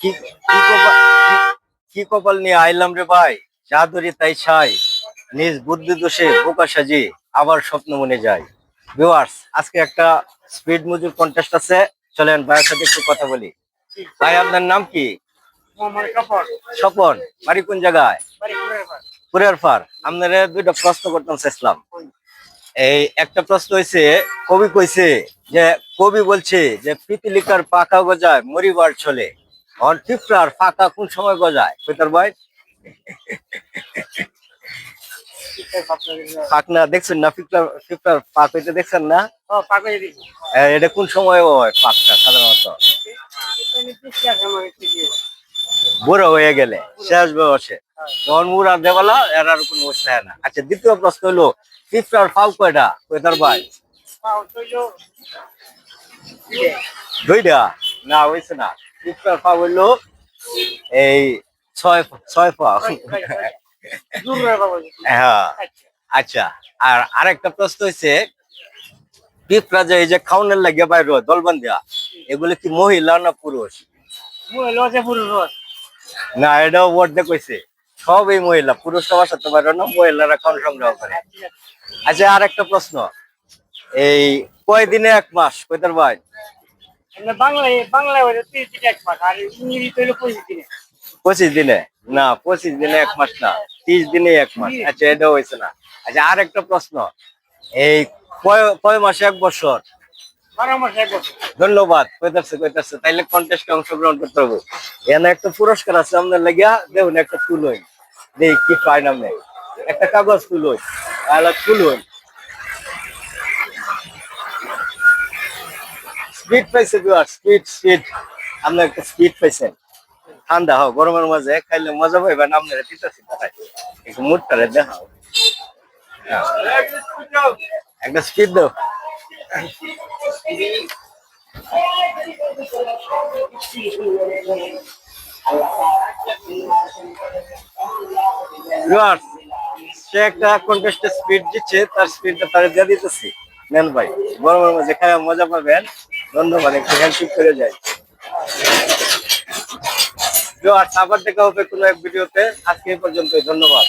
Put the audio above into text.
কি কি কপাল কি কপাল নিয়ে আইলাম রে ভাই, যা ধরি তাই ছাই, নিজ বুদ্ধি দোষে বোকা সাজি, আবার স্বপ্ন মনে যায়। ভিউয়ার্স, আজকে একটা স্পিড মজুর কন্টেস্ট আছে, চলেন ভাইয়ের সাথে একটু কথা বলি। ভাই, আপনার নাম কি? স্বপন। বাড়ি কোন জায়গায়? কুরিয়ার পার। আপনারা দুইটা প্রশ্ন করতাম চাইছিলাম। এই একটা প্রশ্ন হয়েছে, কবি কইছে যে, কবি বলছে যে পিপিলিকার পাকা গজায় মরিবার চলে, আর পিঁপড়ার পাকা কোন সময় গজায়? কইতার ভাই, পাকনা দেখছেন না? পিঁপড়ার পাক হইতে দেখছেন না? এটা কোন সময় হয় পাকটা সাধারণত? বুড়ো হয়ে গেলে, শেষ বয়সে, তখন মুড়া দেওয়ালা এর আর কোনো অবস্থা হয় না। আচ্ছা, দ্বিতীয় প্রশ্ন হলো, পিঁপড়ার পাও কয়টা? কয়টার ভাই? দুইটা? না, হয়েছে না। পিঁপড়ার পা হইলো এই ছয় ছয় পা। হ্যাঁ। আচ্ছা, আর আরেকটা প্রশ্ন হয়েছে, পিঁপড়া যে এই যে খাওয়ানোর লাগিয়ে বাইর হয় দলবান দেওয়া, এগুলো কি মহিলা না পুরুষ? না, এটাও বর্ডে কইছে, সবই মহিলা, পুরুষরা বাসাতে পারে না, মহিলারা খাওয়ান সংগ্রহ করে। আচ্ছা, আর একটা প্রশ্ন, এই কয় দিনে এক মাস? কয়টার ভাই? বাংলায় বাংলায় 30 দিনে 1 মাস, আর ইংরেজিতে হলো 25 দিনে। 25 দিনে? না, 25 দিনে 1 মাস না, 30 দিনে 1 মাস। আচ্ছা, এটাও হয়েছে না। আচ্ছা, আর একটা প্রশ্ন, এই কয় কয় মাসে 1 বছর? 12 মাসে 1 বছর। ধন্যবাদ। কইতাছে তাইলে কন্টেস্টে অংশগ্রহণ করতে হবে। এখানে একটা পুরস্কার আছে আপনার লাগিয়া, দেখুন একটা ফুল হই, দেখি কি পাই নামে, একটা কাগজ ফুল হই, তাহলে ফুল হই। স্পিড পাইছে বিয়ার, স্পিড স্পিড। আপনি একটা স্পিড পাইছেন। ঠান্ডা হোক, গরমের মাঝে খাইলে মজা পাইবেন। আপনারা দিতেছি তাই একটু মুডটারে দেখাও। একটা স্পিড দাও। ভিউয়ার্স, সে একটা কন্টেস্টে স্পিড দিচ্ছে, তার স্পিডটা তারা দিয়ে দিতেছি। নেন ভাই, গরমের মাঝে খায় মজা পাবেন। ধন্যবাদ, একটু হেল্প করে যায়। ভিউয়ার্স, আবার দেখা হবে কোনো এক ভিডিওতে। আজকে এই পর্যন্তই, ধন্যবাদ।